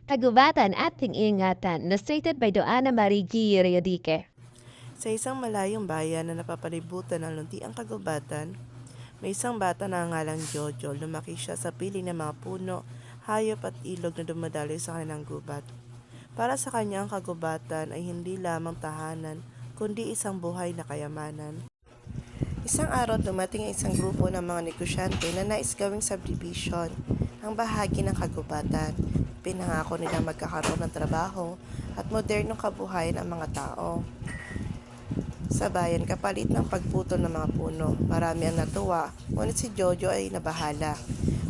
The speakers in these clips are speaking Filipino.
Kagubatan at ingatan, illustrated by Doana Marie G. Riodique. Sa isang malayong bayan na napapalibutan ng luntiang kagubatan, may isang bata na ngalang Jojo. Lumaki siya sa piling ng mga puno, hayop at ilog na dumadaloy sa kanilang gubat. Para sa kanya ang kagubatan ay hindi lamang tahanan, kundi isang buhay na kayamanan. Isang araw dumating ang isang grupo ng mga negosyante na nais gawing subdivision ang bahagi ng kagubatan. Pinangako nilang magkakaroon ng trabaho at modernong kabuhayan ang mga tao. Sa bayan, kapalit ng pagputol ng mga puno, marami ang natuwa, ngunit si Jojo ay nabahala.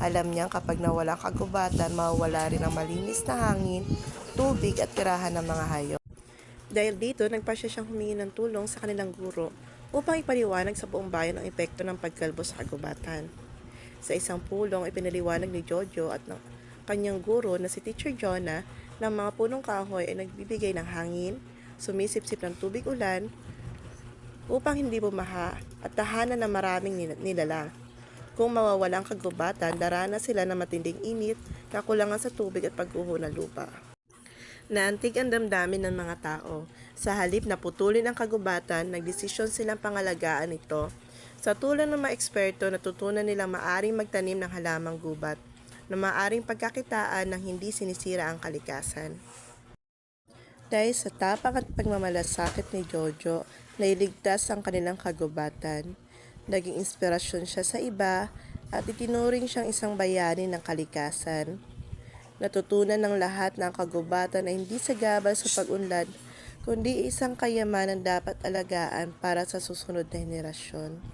Alam niyang kapag nawala ang kagubatan, mawawala rin ang malinis na hangin, tubig at tirahan ng mga hayop. Dahil dito, nagpasya siyang humingi ng tulong sa kanilang guro upang ipaliwanag sa buong bayan ang epekto ng pagkalbo sa kagubatan. Sa isang pulong, ipinaliwanag ni Jojo at ng kanyang guro na si Teacher Jonah na ang mga punong kahoy ay nagbibigay ng hangin, sumisipsip ng tubig ulan, upang hindi bumaha at tahanan ng maraming nilalang. Kung mawawala ang kagubatan, daranas sila ng matinding init, kakulangan sa tubig at pagguho ng lupa. Naantig ang damdamin ng mga tao. Sa halip na putulin ang kagubatan, nagdesisyon silang pangalagaan ito. Sa tulong ng mga eksperto, natutunan nilang maaring magtanim ng halamang gubat na maaring pagkakitaan ng hindi sinisira ang kalikasan. Dahil sa tapang at pagmamalasakit ni Jojo, nailigtas ang kanilang kagubatan. Naging inspirasyon siya sa iba at itinuring siyang isang bayani ng kalikasan. Natutunan ng lahat na ang kagubatan ay hindi sagabal sa pag-unlad, kundi isang kayamanan dapat alagaan para sa susunod na henerasyon.